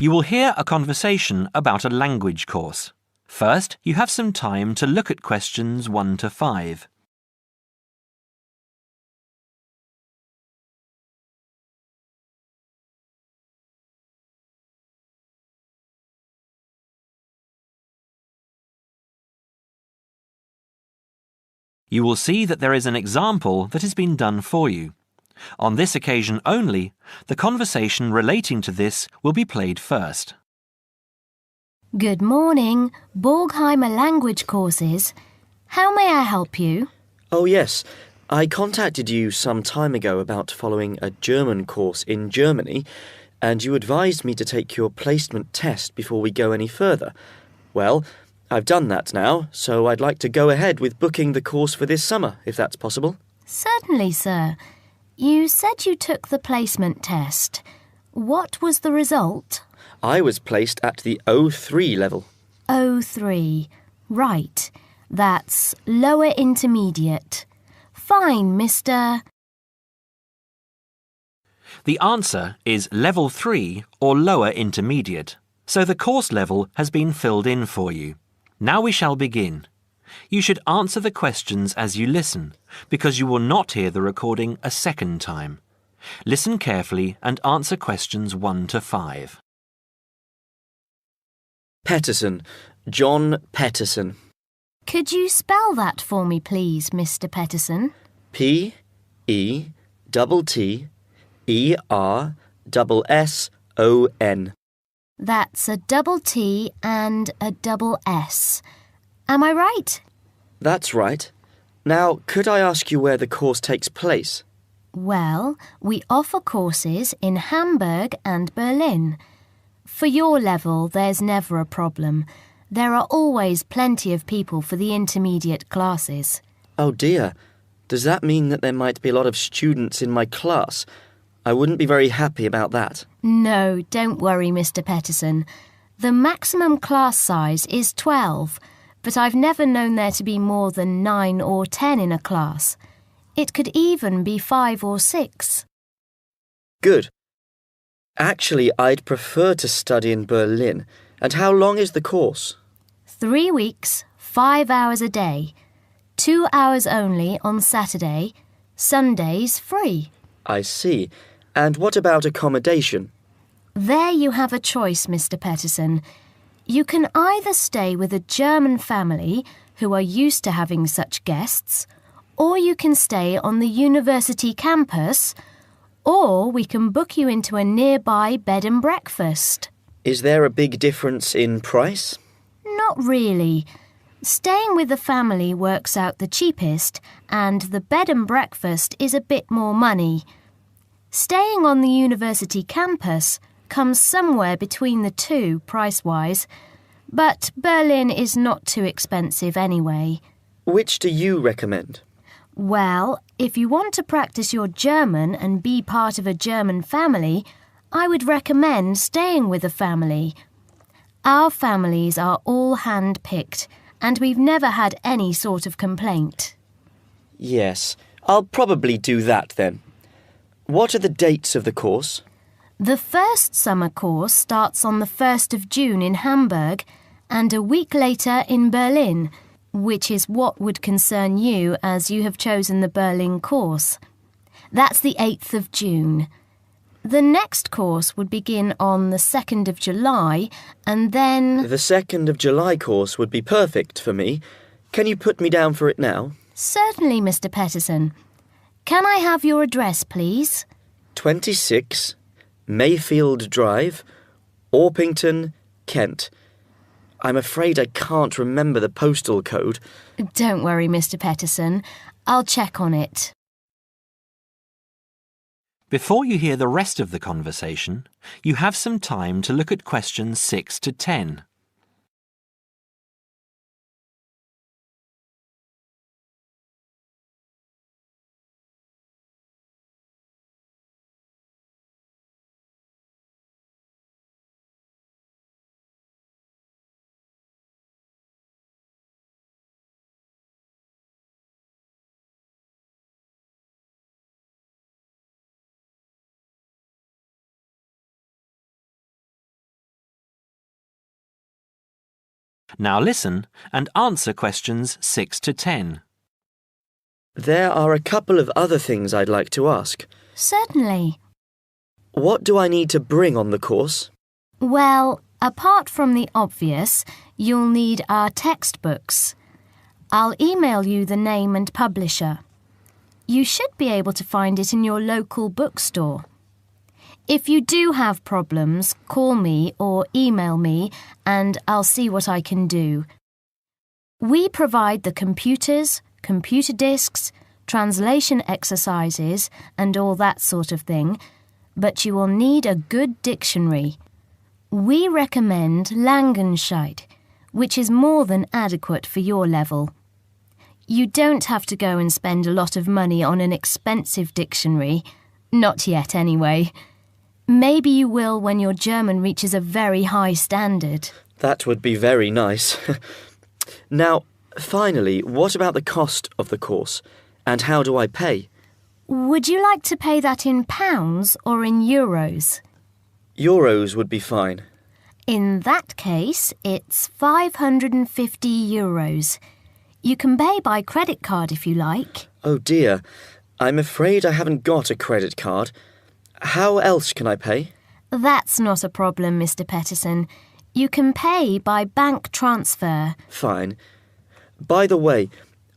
You will hear a conversation about a language course. First, you have some time to look at questions 1 to 5. You will see that there is an example that has been done for you. On this occasion only, the conversation relating to this will be played first. Good morning, Borgheimer Language Courses. How may I help you? Oh yes, I contacted you some time ago about following a German course in Germany, and you advised me to take your placement test before we go any further. Well, I've done that now, so I'd like to go ahead with booking the course for this summer, if that's possible. Certainly, sir. You said you took the placement test. What was the result? I was placed at the O3 level. O3. Right. That's lower intermediate. Fine, Mr. The answer is Level 3 or Lower Intermediate, so the course level has been filled in for you. Now we shall begin. You should answer the questions as you listen, because you will not hear the recording a second time. Listen carefully and answer questions 1 to 5. Petterson. John Petterson. Could you spell that for me, please, Mr. Petterson? P-E-T-T-E-R-S-S-O-N. That's a double T and a double S. Am I right? That's right. Now, could I ask you where the course takes place? Well, we offer courses in Hamburg and Berlin. For your level, there's never a problem. There are always plenty of people for the intermediate classes. Oh dear. Does that mean that there might be a lot of students in my class? I wouldn't be very happy about that. No, don't worry, Mr. Petterson. The maximum class size is 12, but I've never known there to be more than 9 or 10 in a class. It could even be 5 or 6. Good. Actually, I'd prefer to study in Berlin. And how long is the course? 3 weeks, 5 hours a day. 2 hours only on Saturday. Sundays free. I see. And what about accommodation? There you have a choice, Mr. Petterson. You can either stay with a German family who are used to having such guests, or you can stay on the university campus, or we can book you into a nearby bed and breakfast. Is there a big difference in price? Not really. Staying with the family works out the cheapest, and the bed and breakfast is a bit more money. Staying on the university campus comes somewhere between the two price-wise, but Berlin is not too expensive anyway. Which do you recommend? Well, if you want to practice your German and be part of a German family, I would recommend staying with a family. Our families are all hand-picked, and we've never had any sort of complaint. Yes, I'll probably do that then. What are the dates of the course? The first summer course starts on the 1st of June in Hamburg and a week later in Berlin, which is what would concern you as you have chosen the Berlin course. That's the 8th of June. The next course would begin on the 2nd of July and then... The 2nd of July course would be perfect for me. Can you put me down for it now? Certainly, Mr. Petterson. Can I have your address, please? 26 Mayfield Drive, Orpington, Kent. I'm afraid I can't remember the postal code. Don't worry, Mr. Petterson. I'll check on it. Before you hear the rest of the conversation, you have some time to look at questions 6 to 10. Now listen and answer questions 6 to 10. There are a couple of other things I'd like to ask. Certainly. What do I need to bring on the course? Well, apart from the obvious, you'll need our textbooks. I'll email you the name and publisher. You should be able to find it in your local bookstore. If you do have problems, call me or email me and I'll see what I can do. We provide the computers, computer disks, translation exercises and all that sort of thing, but you will need a good dictionary. We recommend Langenscheidt, which is more than adequate for your level. You don't have to go and spend a lot of money on an expensive dictionary. Not yet, anyway. Maybe you will when your German reaches a very high standard. That would be very nice. Now, finally, what about the cost of the course? And how do I pay? Would you like to pay that in pounds or in euros? Euros would be fine. In that case, it's 550 euros. You can pay by credit card if you like. Oh dear, I'm afraid I haven't got a credit card. How else can I pay? That's not a problem, Mr. Peterson. You can pay by bank transfer. Fine. By the way,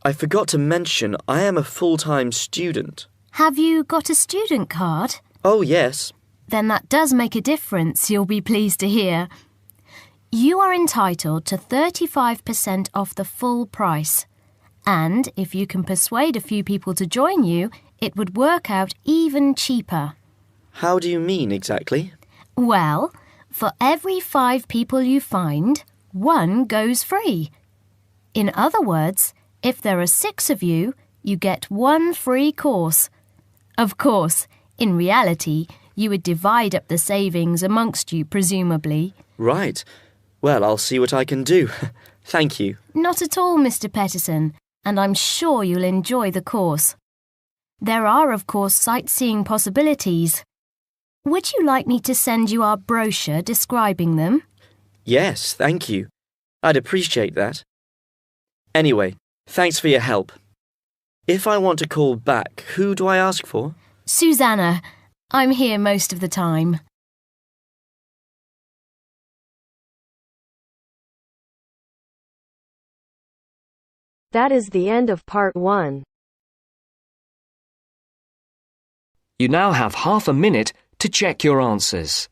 I forgot to mention I am a full-time student. Have you got a student card? Oh, yes. Then that does make a difference, you'll be pleased to hear. You are entitled to 35% off the full price. And if you can persuade a few people to join you, it would work out even cheaper. How do you mean exactly? Well, for every 5 people you find, 1 goes free. In other words, if there are 6 of you, you get 1 free course. Of course, in reality, you would divide up the savings amongst you, presumably. Right. Well, I'll see what I can do. Thank you. Not at all, Mr. Peterson, and I'm sure you'll enjoy the course. There are, of course, sightseeing possibilities. Would you like me to send you our brochure describing them? Yes, thank you. I'd appreciate that. Anyway, thanks for your help. If I want to call back, who do I ask for? Susanna. I'm here most of the time. That is the end of part 1. You now have half a minute to check your answers.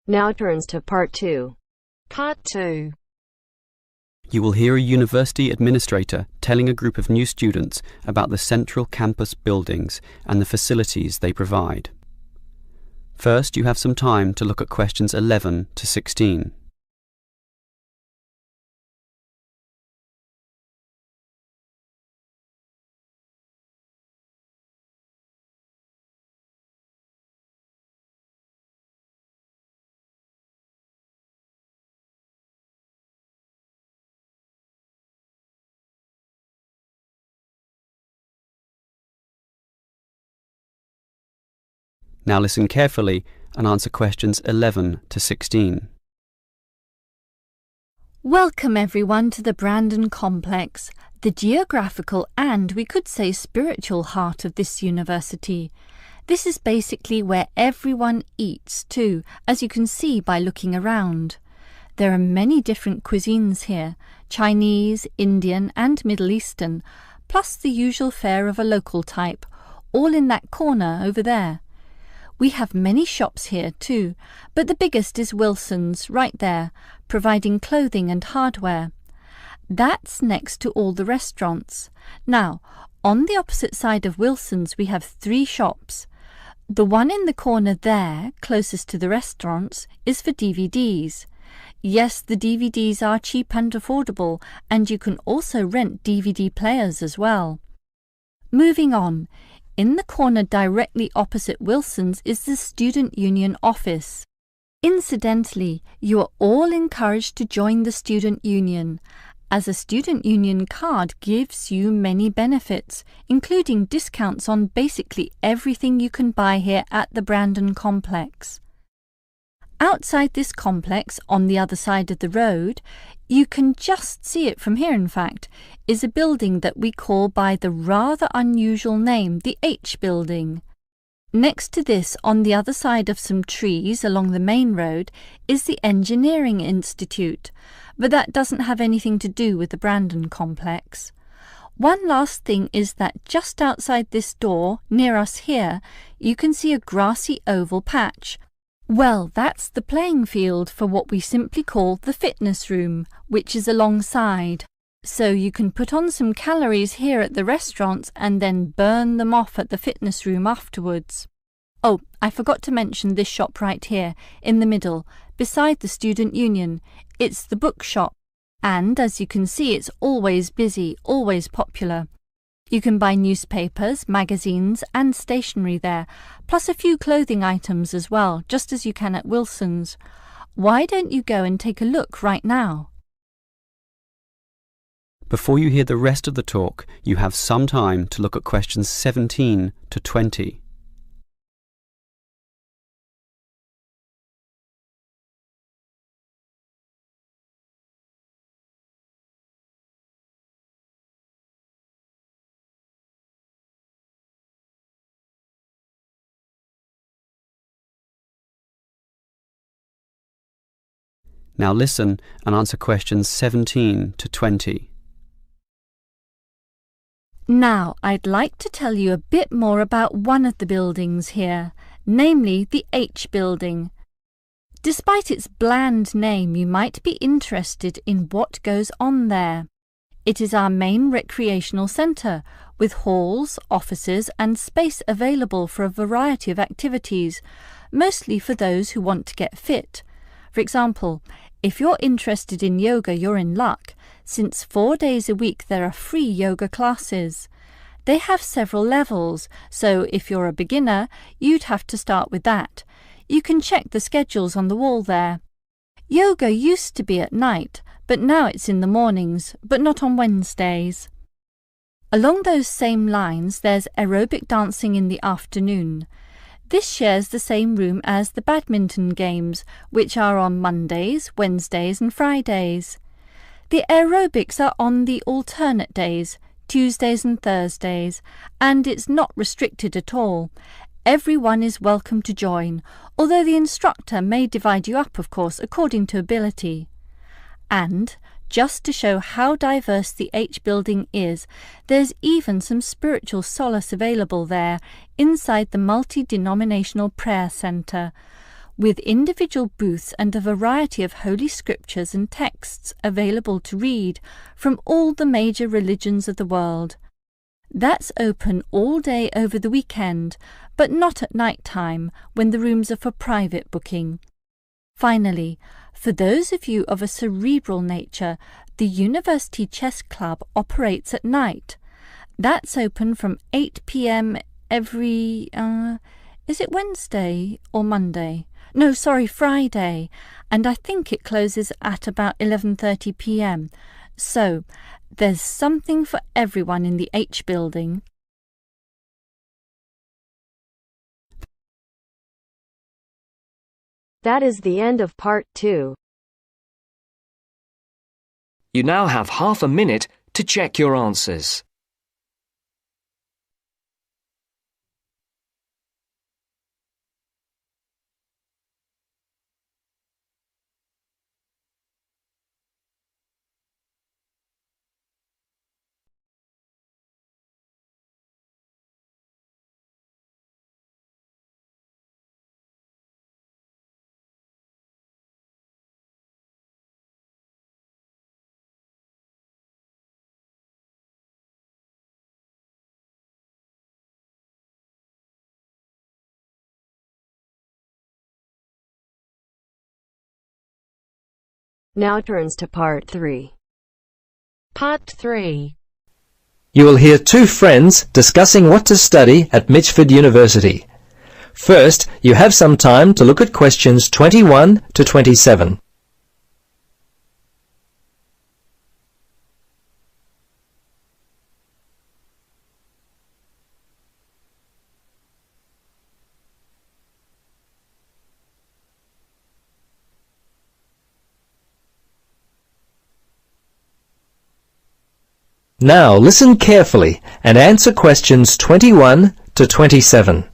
Now turns to part 2. Part 2. You will hear a university administrator telling a group of new students about the central campus buildings and the facilities they provide. First, you have some time to look at questions 11 to 16. Now listen carefully and answer questions 11 to 16. Welcome everyone to the Brandon Complex, the geographical and, we could say, spiritual heart of this university. This is basically where everyone eats too, as you can see by looking around. There are many different cuisines here, Chinese, Indian and Middle Eastern, plus the usual fare of a local type, all in that corner over there. We have many shops here too, but the biggest is Wilson's, right there, providing clothing and hardware. That's next to all the restaurants. Now, On the opposite side of Wilson's, we have 3 shops. The one in the corner there, closest to the restaurants, is for DVDs. Yes, the DVDs are cheap and affordable, and you can also rent DVD players as well. Moving on, in the corner directly opposite Wilson's is the Student Union office. Incidentally, you are all encouraged to join the Student Union, as a Student Union card gives you many benefits, including discounts on basically everything you can buy here at the Brandon Complex. Outside this complex, on the other side of the road, you can just see it from here in fact, is a building that we call by the rather unusual name the H Building. Next to this, on the other side of some trees along the main road, is the Engineering Institute, but that doesn't have anything to do with the Brandon Complex. One last thing is that just outside this door, near us here, you can see a grassy oval patch. Well, that's the playing field for what we simply call the fitness room, which is alongside. So you can put on some calories here at the restaurants and then burn them off at the fitness room afterwards. Oh, I forgot to mention this shop right here, in the middle, beside the Student Union. It's the bookshop, and as you can see, it's always busy, always popular. You can buy newspapers, magazines and stationery there, plus a few clothing items as well, just as you can at Wilson's. Why don't you go and take a look right now? Before you hear the rest of the talk, you have some time to look at questions 17 to 20. Now listen and answer questions 17 to 20. Now, I'd like to tell you a bit more about one of the buildings here, namely the H Building. Despite its bland name, you might be interested in what goes on there. It is our main recreational centre, with halls, offices and space available for a variety of activities, mostly for those who want to get fit. For example, if you're interested in yoga, you're in luck, since 4 days a week there are free yoga classes. They have several levels, so if you're a beginner, you'd have to start with that. You can check the schedules on the wall there. Yoga used to be at night, but now it's in the mornings, but not on Wednesdays. Along those same lines, there's aerobic dancing in the afternoon. This shares the same room as the badminton games, which are on Mondays, Wednesdays and Fridays. The aerobics are on the alternate days, Tuesdays and Thursdays, and it's not restricted at all. Everyone is welcome to join, although the instructor may divide you up, of course, according to ability. And, just to show how diverse the H Building is, there's even some spiritual solace available there inside the multi-denominational prayer centre, with individual booths and a variety of holy scriptures and texts available to read from all the major religions of the world. That's open all day over the weekend, but not at night time when the rooms are for private booking. Finally, for those of you of a cerebral nature, the University Chess Club operates at night. That's open from 8 p.m. every, is it Wednesday or Monday? No, sorry, Friday. And I think it closes at about 11:30 p.m. So, there's something for everyone in the H Building. That is the end of part 2. You now have half a minute to check your answers. Now turns to part 3. Part 3. You will hear two friends discussing what to study at Mitchford University. First, you have some time to look at questions 21 to 27. Now listen carefully and answer questions 21 to 27.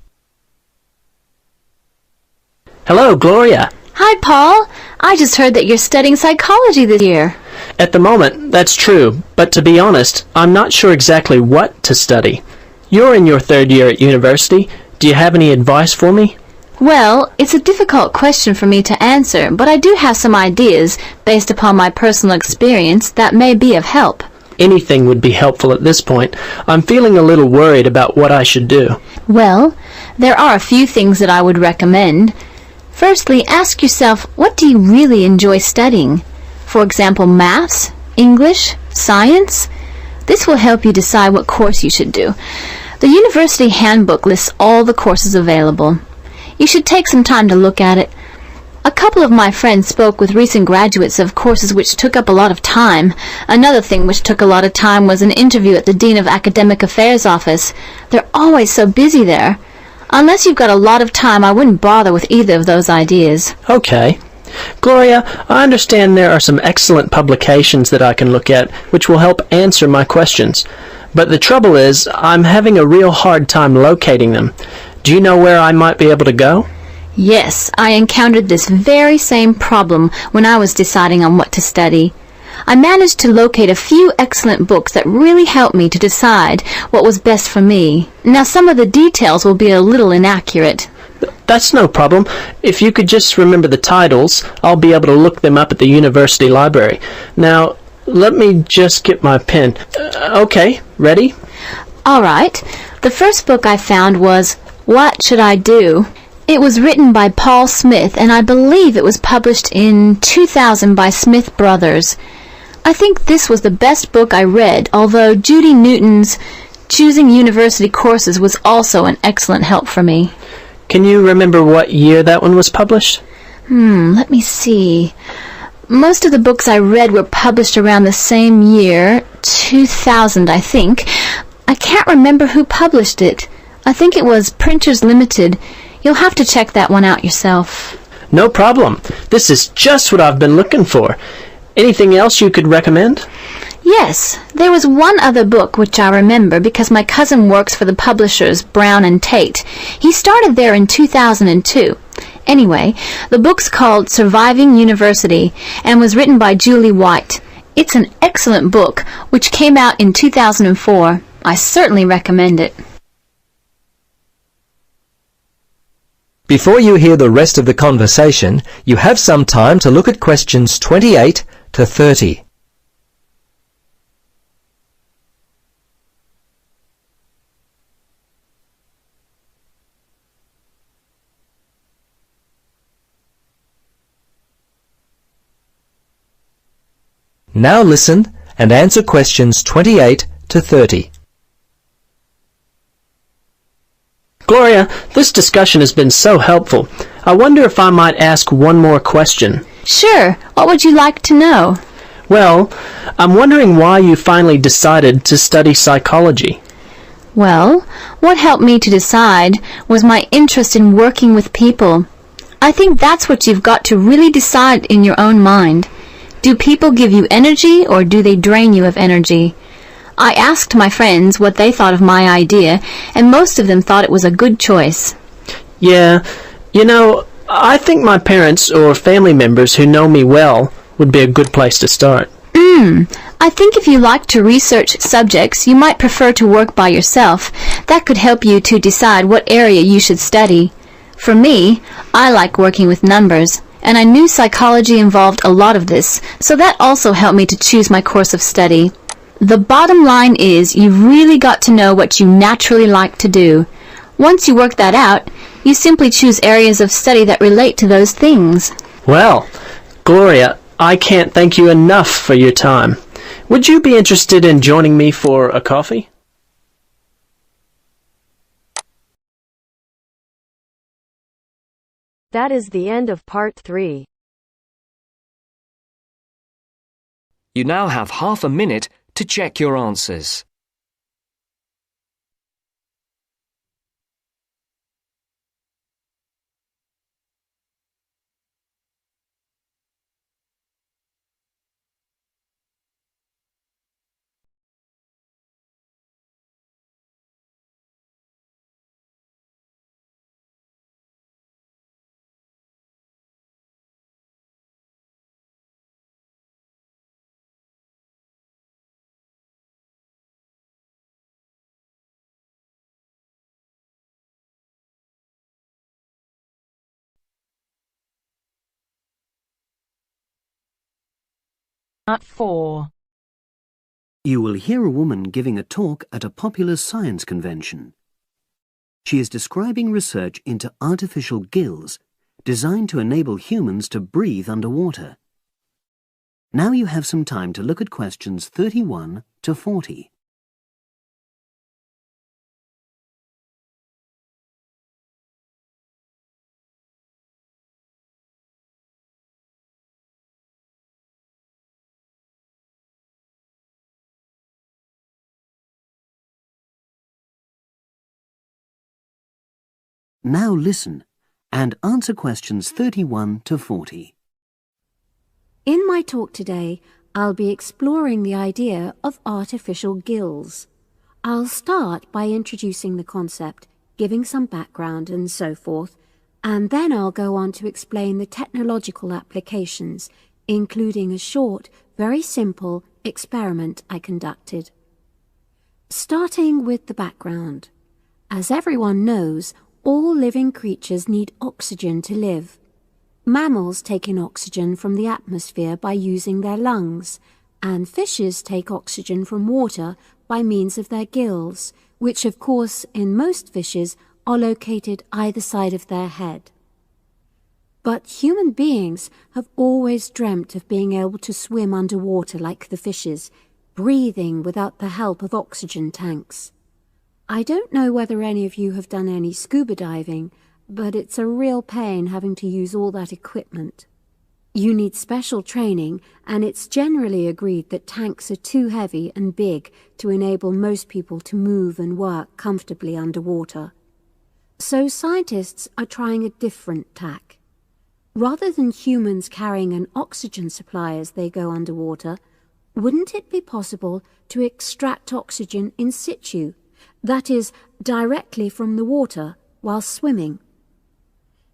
Hello, Gloria. Hi, Paul. I just heard that you're studying psychology this year. At the moment, that's true, but to be honest, I'm not sure exactly what to study. You're in your third year at university. Do you have any advice for me? Well, it's a difficult question for me to answer, but I do have some ideas, based upon my personal experience, that may be of help. Anything would be helpful at this point. I'm feeling a little worried about what I should do. Well, there are a few things that I would recommend. Firstly, ask yourself, what do you really enjoy studying? For example, maths, English, science? This will help you decide what course you should do. The university handbook lists all the courses available. You should take some time to look at it. A couple of my friends spoke with recent graduates of courses which took up a lot of time. Another thing which took a lot of time was an interview at the Dean of Academic Affairs office. They're always so busy there. Unless you've got a lot of time, I wouldn't bother with either of those ideas. Okay. Gloria, I understand there are some excellent publications that I can look at which will help answer my questions. But the trouble is, I'm having a real hard time locating them. Do you know where I might be able to go? Yes, I encountered this very same problem when I was deciding on what to study. I managed to locate a few excellent books that really helped me to decide what was best for me. Now, some of the details will be a little inaccurate. That's no problem. If you could just remember the titles, I'll be able to look them up at the university library. Now, let me just get my pen. Okay, ready? All right. The first book I found was What Should I Do? It was written by Paul Smith, and I believe it was published in 2000 by Smith Brothers. I think this was the best book I read, although Judy Newton's Choosing University Courses was also an excellent help for me. Can you remember what year that one was published? Let me see. Most of the books I read were published around the same year, 2000, I think. I can't remember who published it. I think it was Printers Limited. You'll have to check that one out yourself. No problem. This is just what I've been looking for. Anything else you could recommend? Yes, there was one other book which I remember because my cousin works for the publishers Brown and Tate. He started there in 2002. Anyway, the book's called Surviving University and was written by Julie White. It's an excellent book which came out in 2004. I certainly recommend it. Before you hear the rest of the conversation, you have some time to look at questions 28 to 30. Now listen and answer questions 28 to 30. Gloria, this discussion has been so helpful. I wonder if I might ask one more question. Sure. What would you like to know? Well, I'm wondering why you finally decided to study psychology. Well, what helped me to decide was my interest in working with people. I think that's what you've got to really decide in your own mind. Do people give you energy or do they drain you of energy? I asked my friends what they thought of my idea, and most of them thought it was a good choice. Yeah, you know, I think my parents or family members who know me well would be a good place to start. I think if you like to research subjects, you might prefer to work by yourself. That could help you to decide what area you should study. For me, I like working with numbers, and I knew psychology involved a lot of this, so that also helped me to choose my course of study. The bottom line is you've really got to know what you naturally like to do. Once you work that out, you simply choose areas of study that relate to those things. Well, Gloria, I can't thank you enough for your time. Would you be interested in joining me for a coffee? That is the end of part 3. You now have half a minute to check your answers. Part 4. You will hear a woman giving a talk at a popular science convention. She is describing research into artificial gills designed to enable humans to breathe underwater. Now you have some time to look at questions 31 to 40. Now listen and answer questions 31 to 40. In my talk today, I'll be exploring the idea of artificial gills. I'll start by introducing the concept, giving some background and so forth, and then I'll go on to explain the technological applications, including a short, very simple experiment I conducted. Starting with the background. As everyone knows, all living creatures need oxygen to live. Mammals take in oxygen from the atmosphere by using their lungs, and fishes take oxygen from water by means of their gills, which of course in most fishes are located either side of their head. But human beings have always dreamt of being able to swim underwater like the fishes, breathing without the help of oxygen tanks. I don't know whether any of you have done any scuba diving, but it's a real pain having to use all that equipment. You need special training, and it's generally agreed that tanks are too heavy and big to enable most people to move and work comfortably underwater. So scientists are trying a different tack. Rather than humans carrying an oxygen supply as they go underwater, wouldn't it be possible to extract oxygen in situ? That is, directly from the water while swimming.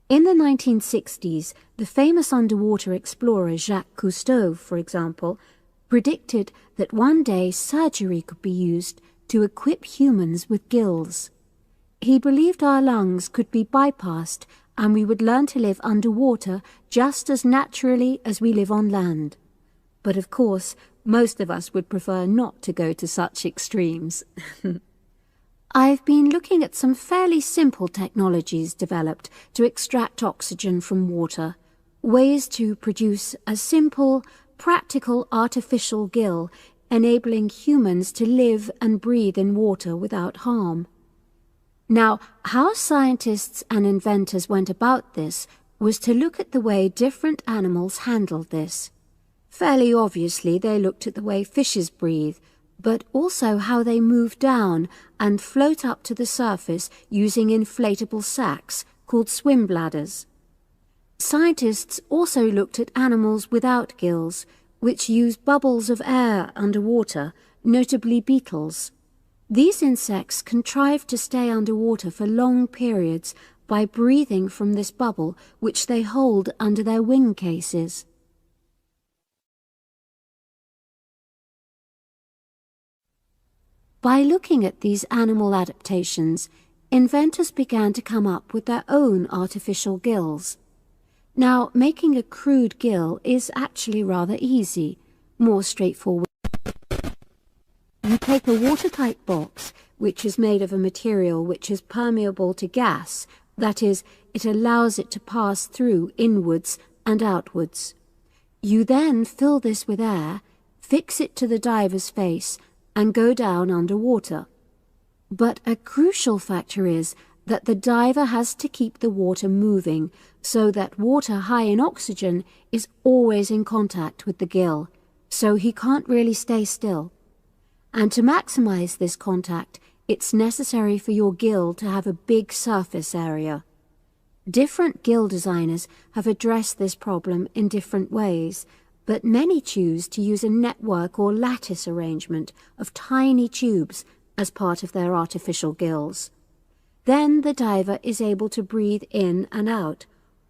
In the 1960s, the famous underwater explorer Jacques Cousteau, for example, predicted that one day surgery could be used to equip humans with gills. He believed our lungs could be bypassed and we would learn to live underwater just as naturally as we live on land. But of course, most of us would prefer not to go to such extremes. I've been looking at some fairly simple technologies developed to extract oxygen from water, ways to produce a simple, practical artificial gill, enabling humans to live and breathe in water without harm. Now, how scientists and inventors went about this was to look at the way different animals handled this. Fairly obviously, they looked at the way fishes breathe, but also how they move down and float up to the surface using inflatable sacs called swim bladders. Scientists also looked at animals without gills, which use bubbles of air underwater, notably beetles. These insects contrive to stay underwater for long periods by breathing from this bubble, which they hold under their wing cases. By looking at these animal adaptations, inventors began to come up with their own artificial gills. Now, making a crude gill is actually rather easy, more straightforward. You take a watertight box, which is made of a material which is permeable to gas, that is, it allows it to pass through inwards and outwards. You then fill this with air, fix it to the diver's face, and go down underwater. But a crucial factor is that the diver has to keep the water moving so that water high in oxygen is always in contact with the gill, so he can't really stay still. And to maximize this contact, it's necessary for your gill to have a big surface area. Different gill designers have addressed this problem in different ways, but many choose to use a network or lattice arrangement of tiny tubes as part of their artificial gills. Then the diver is able to breathe in and out.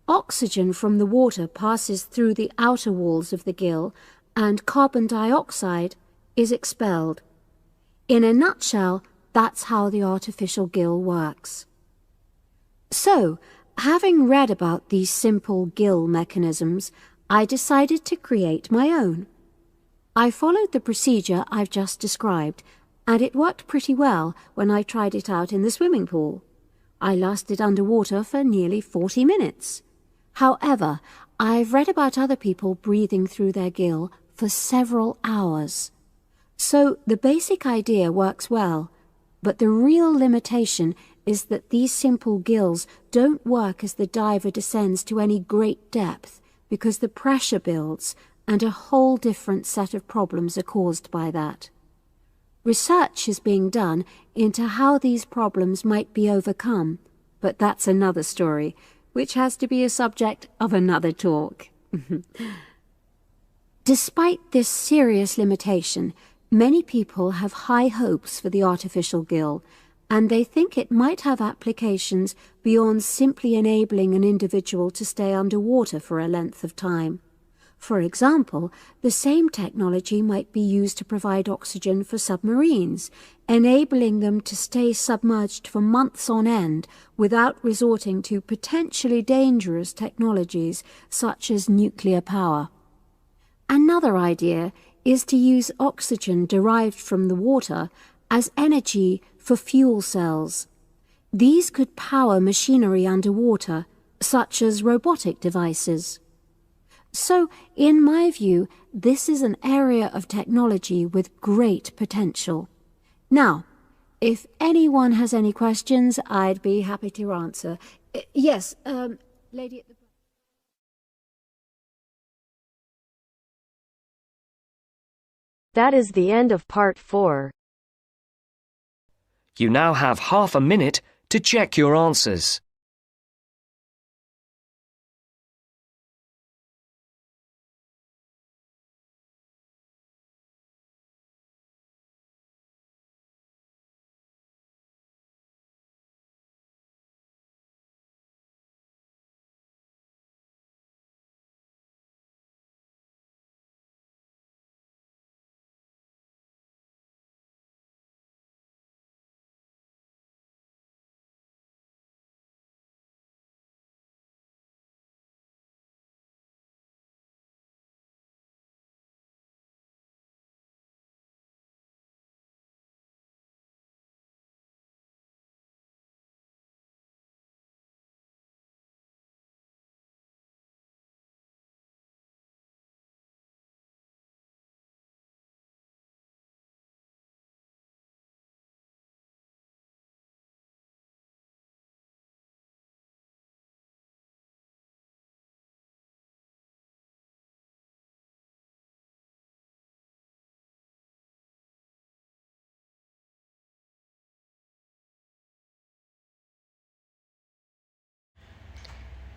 Oxygen from the water passes through the outer walls of the gill, and carbon dioxide is expelled. In a nutshell, that's how the artificial gill works. So, having read about these simple gill mechanisms, I decided to create my own. I followed the procedure I've just described, and it worked pretty well when I tried it out in the swimming pool. I lasted underwater for nearly 40 minutes. However, I've read about other people breathing through their gill for several hours. So the basic idea works well, but the real limitation is that these simple gills don't work as the diver descends to any great depth because the pressure builds and a whole different set of problems are caused by that. Research is being done into how these problems might be overcome, but that's another story, which has to be a subject of another talk. Despite this serious limitation, many people have high hopes for the artificial gill, and they think it might have applications beyond simply enabling an individual to stay underwater for a length of time. For example, the same technology might be used to provide oxygen for submarines, enabling them to stay submerged for months on end without resorting to potentially dangerous technologies such as nuclear power. Another idea is to use oxygen derived from the water as energy for fuel cells. These could power machinery underwater, such as robotic devices. So, in my view, this is an area of technology with great potential. Now, if anyone has any questions, I'd be happy to answer. Yes, lady at the... That is the end of part 4. You now have half a minute to check your answers.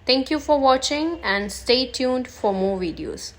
Thank you for watching and stay tuned for more videos.